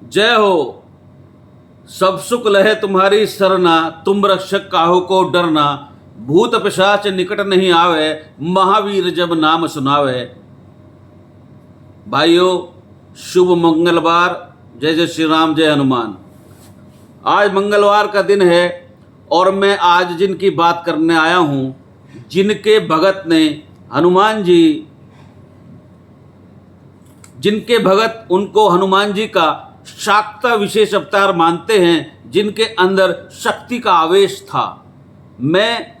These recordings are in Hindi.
जय हो, सब सुख लहे तुम्हारी सरना, तुम रक्षक काहू को डरना। भूत पिशाच निकट नहीं आवे, महावीर जब नाम सुनावे। भाइयों, शुभ मंगलवार। जय जय श्री राम, जय हनुमान। आज मंगलवार का दिन है और मैं आज जिनकी बात करने आया हूं, जिनके भगत ने हनुमान जी, जिनके भगत उनको हनुमान जी का शाक्ता विशेष अवतार मानते हैं, जिनके अंदर शक्ति का आवेश था। मैं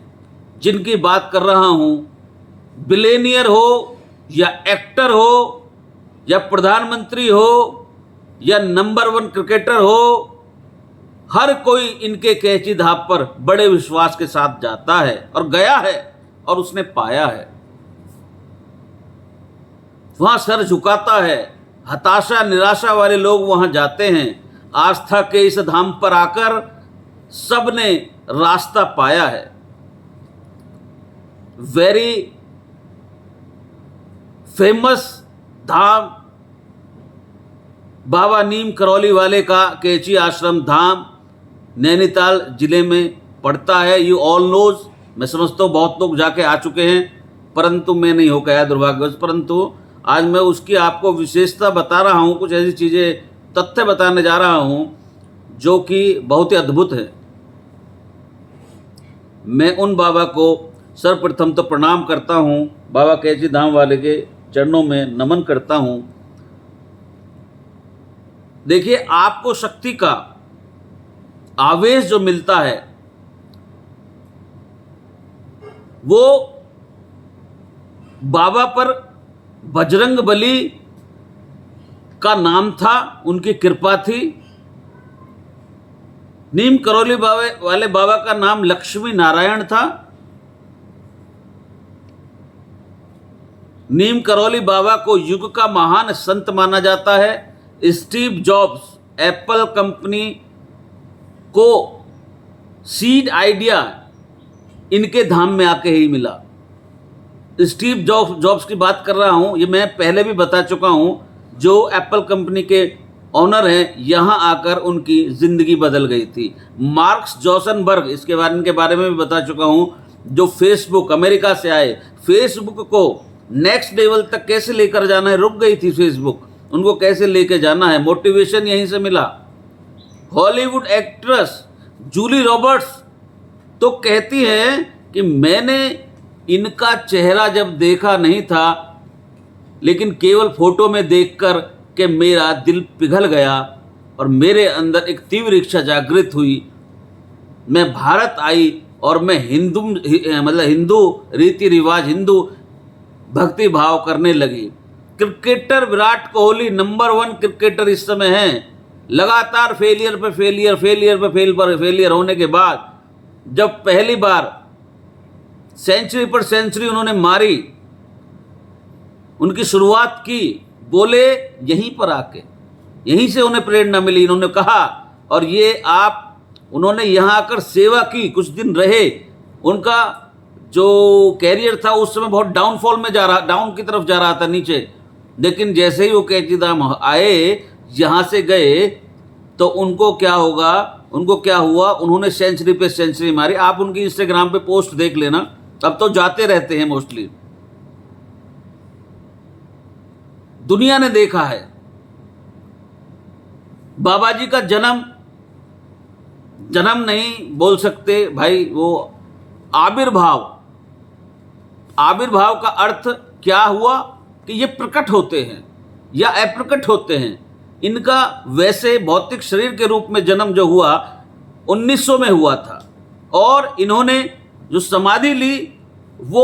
जिनकी बात कर रहा हूं, बिलेनियर हो या एक्टर हो या प्रधानमंत्री हो या नंबर 1 क्रिकेटर हो, हर कोई इनके कैची धाप पर बड़े विश्वास के साथ जाता है और गया है और उसने पाया है। वहां सर झुकाता है। हताशा निराशा वाले लोग वहां जाते हैं। आस्था के इस धाम पर आकर सबने रास्ता पाया है। वेरी फेमस धाम बाबा नीम करौली वाले का कैची आश्रम धाम नैनीताल जिले में पड़ता है। You all knows. मैं समझता हूँ बहुत लोग जाके आ चुके हैं, परंतु मैं नहीं हो गया दुर्भाग्यवश। परंतु आज मैं उसकी आपको विशेषता बता रहा हूँ, कुछ ऐसी चीज़ें तथ्य बताने जा रहा हूँ जो कि बहुत ही अद्भुत है। मैं उन बाबा को सर्वप्रथम तो प्रणाम करता हूँ, बाबा कैची धाम वाले के चरणों में नमन करता हूँ। देखिए, आपको शक्ति का आवेश जो मिलता है वो बाबा पर बजरंग बली का नाम था, उनकी कृपा थी। नीम करौली वाले बाबा का नाम लक्ष्मी नारायण था। नीम करौली बाबा को युग का महान संत माना जाता है। स्टीव जॉब्स एप्पल कंपनी को सीड आइडिया इनके धाम में आके ही मिला। स्टीव जॉब्स की बात कर रहा हूं, ये मैं पहले भी बता चुका हूं, जो एप्पल कंपनी के ऑनर हैं, यहां आकर उनकी जिंदगी बदल गई थी। मार्क्स जॉसनबर्ग, इनके बारे में भी बता चुका हूं, जो फेसबुक अमेरिका से आए, फेसबुक को नेक्स्ट लेवल तक कैसे लेकर जाना है, रुक गई थी फेसबुक, उनको कैसे लेकर जाना है, मोटिवेशन यहीं से मिला। हॉलीवुड एक्ट्रेस जूली रॉबर्ट्स तो कहती है कि मैंने इनका चेहरा जब देखा नहीं था, लेकिन केवल फोटो में देखकर के मेरा दिल पिघल गया और मेरे अंदर एक तीव्र इच्छा जागृत हुई। मैं भारत आई और मैं हिंदू रीति रिवाज, हिंदू भक्ति भाव करने लगी। Cricketer Virat Kohli number 1 cricketer इस समय हैं। लगातार फेलियर पे फेलियर होने के बाद जब पहली बार सेंचुरी पर सेंचुरी उन्होंने मारी, उनकी शुरुआत की, बोले यहीं पर आके, यहीं से उन्हें प्रेरणा मिली। इन्होंने कहा, और ये उन्होंने यहाँ आकर सेवा की, कुछ दिन रहे। उनका जो कैरियर था उस समय बहुत डाउन की तरफ जा रहा था, नीचे। लेकिन जैसे ही वो कैची धाम आए, यहाँ से गए, तो उनको क्या हुआ, उन्होंने सेंचुरी पे सेंचुरी मारी। आप उनकी इंस्टाग्राम पे पोस्ट देख लेना, अब तो जाते रहते हैं मोस्टली। दुनिया ने देखा है बाबा जी का जन्म नहीं बोल सकते भाई, वो आविर्भाव का अर्थ क्या हुआ कि ये प्रकट होते हैं या अप्रकट होते हैं। इनका वैसे भौतिक शरीर के रूप में जन्म जो हुआ 1900 में हुआ था, और इन्होंने जो समाधि ली वो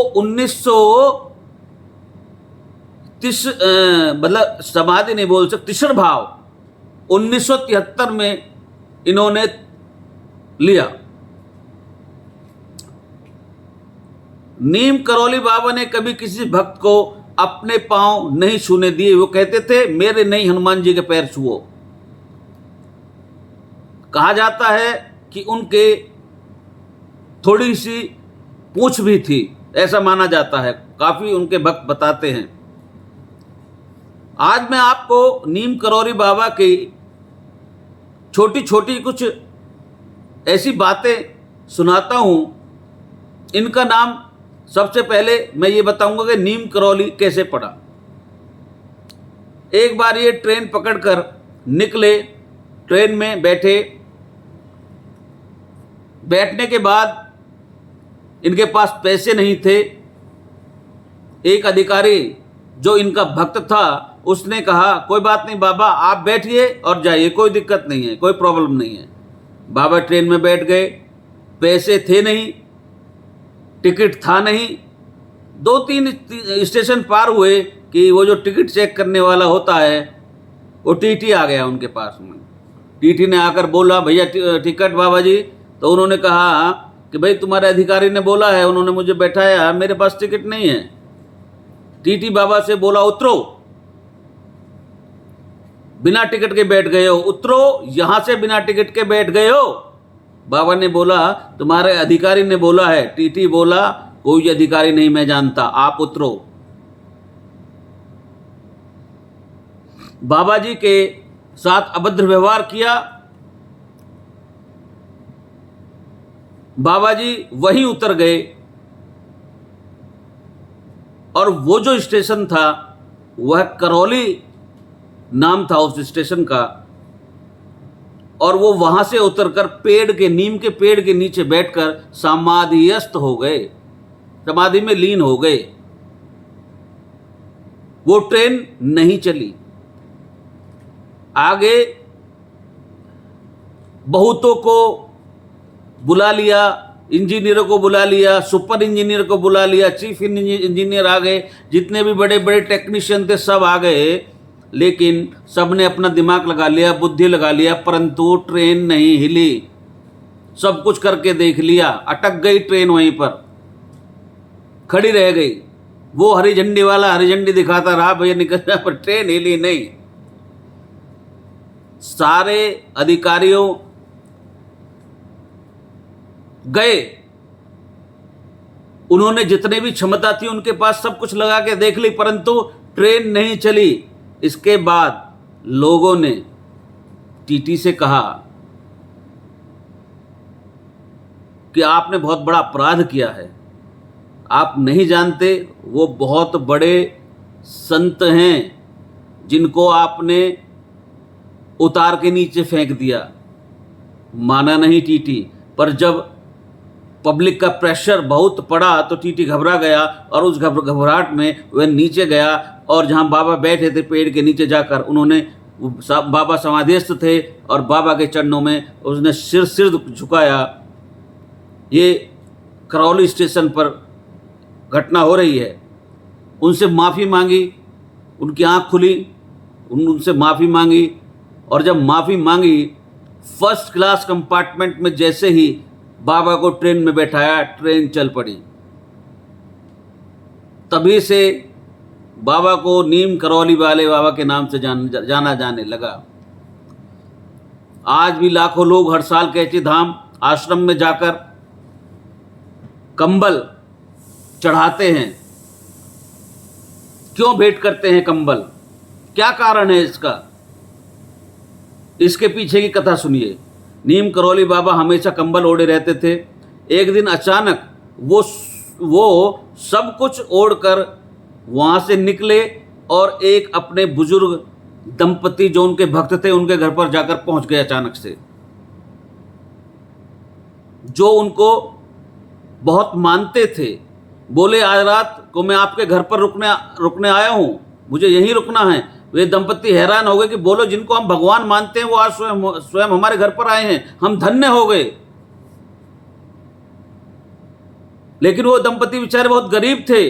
1973 में इन्होंने लिया। नीम करौली बाबा ने कभी किसी भक्त को अपने पांव नहीं छूने दिए। वो कहते थे, मेरे नहीं हनुमान जी के पैर छुओ। कहा जाता है कि उनके थोड़ी सी पूंछ भी थी, ऐसा माना जाता है, काफी उनके भक्त बताते हैं। आज मैं आपको नीम करौली बाबा की छोटी छोटी कुछ ऐसी बातें सुनाता हूँ। इनका नाम सबसे पहले मैं ये बताऊंगा कि नीम करौली कैसे पड़ा। एक बार ये ट्रेन पकड़कर निकले, ट्रेन में बैठे, बैठने के बाद इनके पास पैसे नहीं थे। एक अधिकारी जो इनका भक्त था उसने कहा कोई बात नहीं बाबा, आप बैठिए और जाइए, कोई दिक्कत नहीं है, कोई प्रॉब्लम नहीं है। बाबा ट्रेन में बैठ गए। पैसे थे नहीं, टिकट था नहीं। 2-3 स्टेशन पार हुए कि वो जो टिकट चेक करने वाला होता है वो टीटी आ गया उनके पास में। टीटी ने आकर बोला भैया टिकट बाबा जी। तो उन्होंने कहा कि भाई तुम्हारे अधिकारी ने बोला है, उन्होंने मुझे बैठाया, मेरे पास टिकट नहीं है। टीटी बाबा से बोला उतरो, बिना टिकट के बैठ गए हो, उतरो, यहां से बिना टिकट के बैठ गए हो। बाबा ने बोला तुम्हारे अधिकारी ने बोला है। टीटी बोला कोई अधिकारी नहीं मैं जानता, आप उतरो। बाबा जी के साथ अभद्र व्यवहार किया। बाबा जी वहीं उतर गए और वो जो स्टेशन था वह करौली नाम था उस स्टेशन का। और वो वहां से उतरकर पेड़ के, नीम के पेड़ के नीचे बैठकर समाधिस्थ हो गए, समाधि में लीन हो गए। वो ट्रेन नहीं चली। आगे बहुतों को बुला लिया, इंजीनियरों को बुला लिया, सुपर इंजीनियर को बुला लिया, चीफ इंजीनियर आ गए, जितने भी बड़े बड़े टेक्नीशियन थे सब आ गए। लेकिन सबने अपना दिमाग लगा लिया, बुद्धि लगा लिया, परंतु ट्रेन नहीं हिली। सब कुछ करके देख लिया, अटक गई ट्रेन, वहीं पर खड़ी रह गई। वो हरी झंडी वाला हरी झंडी दिखाता रहा भैया निकलना, पर ट्रेन हिली नहीं। सारे अधिकारियों गए, उन्होंने जितने भी क्षमता थी उनके पास सब कुछ लगा के देख ली, परंतु ट्रेन नहीं चली। इसके बाद लोगों ने टीटी से कहा कि आपने बहुत बड़ा अपराध किया है, आप नहीं जानते वो बहुत बड़े संत हैं जिनको आपने उतार के नीचे फेंक दिया। माना नहीं टीटी, पर जब पब्लिक का प्रेशर बहुत पड़ा तो टीटी घबरा गया और उस घबराहट में वह नीचे गया और जहां बाबा बैठे थे पेड़ के नीचे जाकर उन्होंने, बाबा समाधिस्थ थे और बाबा के चरणों में उसने सिर झुकाया। ये करौली स्टेशन पर घटना हो रही है। उनसे माफ़ी मांगी, उनकी आंख खुली, उनसे माफ़ी मांगी और जब माफ़ी मांगी, फर्स्ट क्लास कंपार्टमेंट में जैसे ही बाबा को ट्रेन में बैठाया, ट्रेन चल पड़ी। तभी से बाबा को नीम करौली वाले बाबा के नाम से जाना जाने लगा। आज भी लाखों लोग हर साल कैची धाम आश्रम में जाकर कंबल चढ़ाते हैं। क्यों भेंट करते हैं कंबल, क्या कारण है इसका? इसके पीछे की कथा सुनिए। नीम करौली बाबा हमेशा कंबल ओढ़े रहते थे। एक दिन अचानक वो सब कुछ ओढ़कर वहाँ से निकले और एक अपने बुजुर्ग दंपति जो उनके भक्त थे उनके घर पर जाकर पहुँच गए अचानक से, जो उनको बहुत मानते थे। बोले आज रात को मैं आपके घर पर रुकने आया हूँ, मुझे यहीं रुकना है। वे दंपति हैरान हो गए कि बोलो जिनको हम भगवान मानते हैं वो आज स्वयं हमारे घर पर आए हैं, हम धन्य हो गए। लेकिन वो दंपति बेचारे बहुत गरीब थे।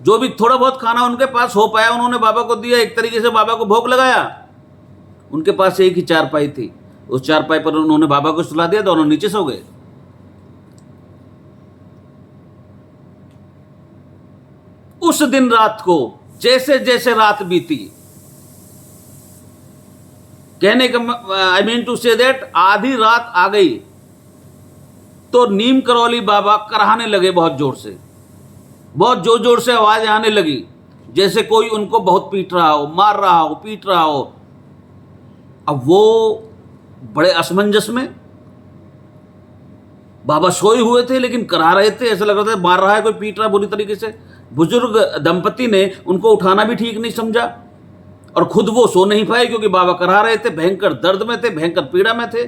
जो भी थोड़ा बहुत खाना उनके पास हो पाया उन्होंने बाबा को दिया, एक तरीके से बाबा को भोग लगाया। उनके पास एक ही चारपाई थी, उस चारपाई पर उन्होंने बाबा को सुला दिया, दोनों नीचे सो गए। उस दिन रात को जैसे जैसे रात बीती, कहने का I mean to say that आधी रात आ गई तो नीम करौली बाबा कराहने लगे बहुत जोर से, बहुत जोर जोर से आवाजें आने लगी, जैसे कोई उनको बहुत पीट रहा हो, मार रहा हो, पीट रहा हो। अब वो बड़े असमंजस में। बाबा सोए हुए थे लेकिन करा रहे थे, ऐसा लग रहा था मार रहा है कोई, पीट रहा बुरी तरीके से। बुजुर्ग दंपति ने उनको उठाना भी ठीक नहीं समझा और खुद वो सो नहीं पाए क्योंकि बाबा करा रहे थे, भयंकर दर्द में थे, भयंकर पीड़ा में थे,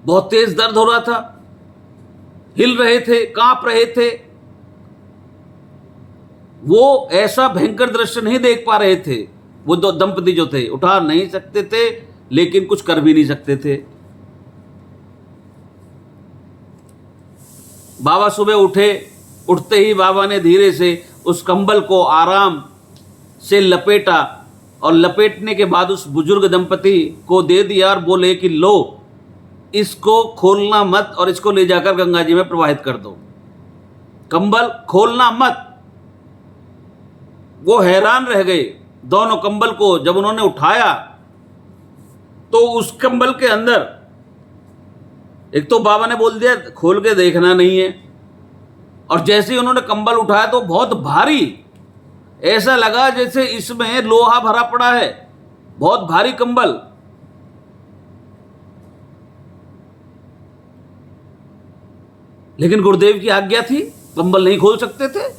बहुत तेज दर्द हो रहा था, हिल रहे थे, कांप रहे थे। वो ऐसा भयंकर दृश्य नहीं देख पा रहे थे। वो दो दंपति जो थे उठा नहीं सकते थे लेकिन कुछ कर भी नहीं सकते थे। बाबा सुबह उठे, उठते ही बाबा ने धीरे से उस कंबल को आराम से लपेटा और लपेटने के बाद उस बुजुर्ग दंपति को दे दिया और बोले कि लो, इसको खोलना मत और इसको ले जाकर गंगा जी में प्रवाहित कर दो, कंबल खोलना मत। वो हैरान रह गए। दोनों कंबल को जब उन्होंने उठाया तो उस कंबल के अंदर एक तो बाबा ने बोल दिया खोल के देखना नहीं है, और जैसे ही उन्होंने कंबल उठाया तो बहुत भारी, ऐसा लगा जैसे इसमें लोहा भरा पड़ा है, बहुत भारी कंबल। लेकिन गुरुदेव की आज्ञा थी, कंबल नहीं खोल सकते थे।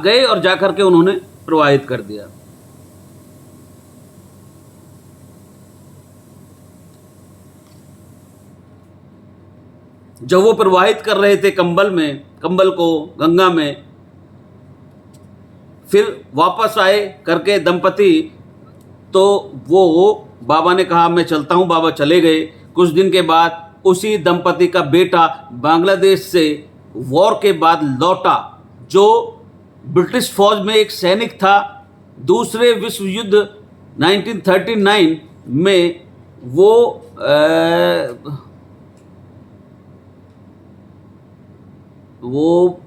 गए और जाकर के उन्होंने प्रवाहित कर दिया। जब वो प्रवाहित कर रहे थे कंबल को गंगा में, फिर वापस आए करके दंपति, तो वो बाबा ने कहा मैं चलता हूं, बाबा चले गए। कुछ दिन के बाद उसी दंपति का बेटा बांग्लादेश से वॉर के बाद लौटा, जो ब्रिटिश फौज में एक सैनिक था। दूसरे विश्व युद्ध 1939 में वो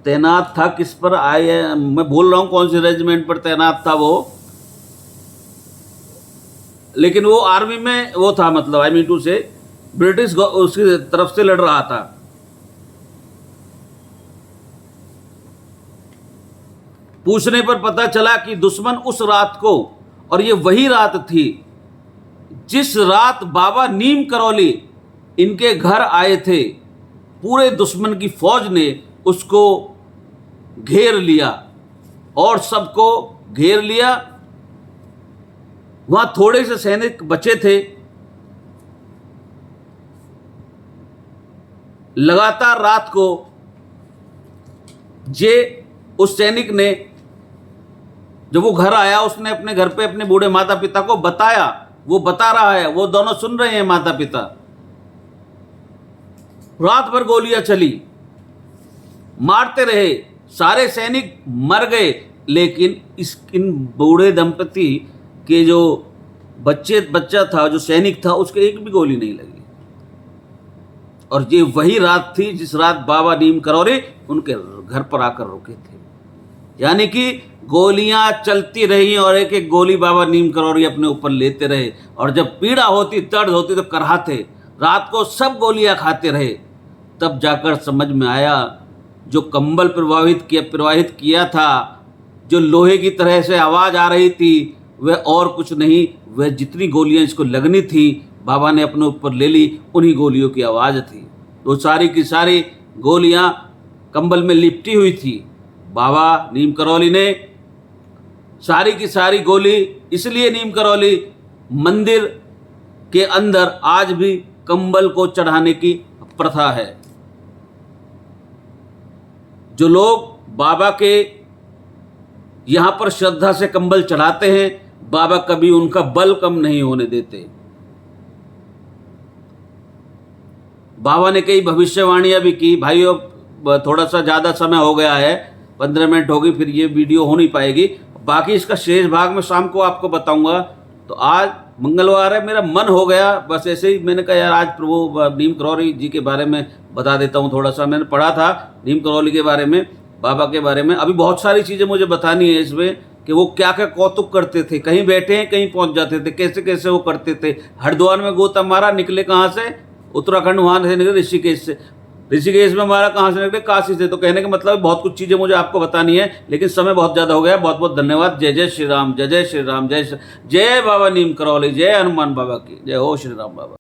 तैनात था। किस पर आए मैं भूल रहा हूं, कौन से रेजिमेंट पर तैनात था वो, लेकिन वो आर्मी में वो था, मतलब आई मीन टू से ब्रिटिश उसकी तरफ से लड़ रहा था। पूछने पर पता चला कि दुश्मन उस रात को, और ये वही रात थी जिस रात बाबा नीम करौली इनके घर आए थे, पूरे दुश्मन की फौज ने उसको घेर लिया और सबको घेर लिया। वहां थोड़े से सैनिक बचे थे। लगातार रात को उस सैनिक ने, जब वो घर आया, उसने अपने घर पे अपने बूढ़े माता पिता को बताया। वो बता रहा है, वो दोनों सुन रहे हैं माता पिता। रात भर गोलियां चली, मारते रहे, सारे सैनिक मर गए, लेकिन इन बूढ़े दंपति के जो बच्चा था, जो सैनिक था, उसके एक भी गोली नहीं लगी। और ये वही रात थी जिस रात बाबा नीम करौली उनके घर पर आकर रुके थे। यानी कि गोलियां चलती रही और एक एक गोली बाबा नीम करौली अपने ऊपर लेते रहे, और जब पीड़ा होती, दर्द होती तो कराहते। रात को सब गोलियां खाते रहे। तब जाकर समझ में आया, जो कंबल प्रवाहित किया था, जो लोहे की तरह से आवाज आ रही थी, वह और कुछ नहीं, वह जितनी गोलियां इसको लगनी थी बाबा ने अपने ऊपर ले ली, उन्हीं गोलियों की आवाज़ थी। तो सारी की सारी गोलियां कंबल में लिपटी हुई थी। बाबा नीम करौली ने सारी की सारी गोली, इसलिए नीम करौली मंदिर के अंदर आज भी कंबल को चढ़ाने की प्रथा है। जो लोग बाबा के यहाँ पर श्रद्धा से कंबल चढ़ाते हैं, बाबा कभी उनका बल कम नहीं होने देते। बाबा ने कई भविष्यवाणियां भी की। भाइयों, थोड़ा सा ज़्यादा समय हो गया है, 15 मिनट होगी, फिर ये वीडियो हो नहीं पाएगी। बाकी इसका शेष भाग मैं शाम को आपको बताऊंगा। तो आज मंगलवार है, मेरा मन हो गया, बस ऐसे ही मैंने कहा यार आज प्रभु नीम करौली जी के बारे में बता देता हूँ। थोड़ा सा मैंने पढ़ा था नीम करौली के बारे में, बाबा के बारे में। अभी बहुत सारी चीज़ें मुझे बतानी है इसमें, कि वो क्या क्या कौतुक करते थे, कहीं बैठे हैं कहीं पहुँच जाते थे, कैसे कैसे वो करते थे। हरिद्वार में गोता मारा, निकले कहाँ से? उत्तराखंड, वहाँ से निकले ऋषिकेश से। ऋषिकेश में हमारा कहाँ से निकले? काशी से। तो कहने का मतलब बहुत कुछ चीज़ें मुझे आपको बतानी है, लेकिन समय बहुत ज़्यादा हो गया। बहुत बहुत धन्यवाद। जय जय श्री राम, जय जय श्री राम, जय बाबा नीम करौली, जय हनुमान बाबा की, जय हो श्री राम बाबा।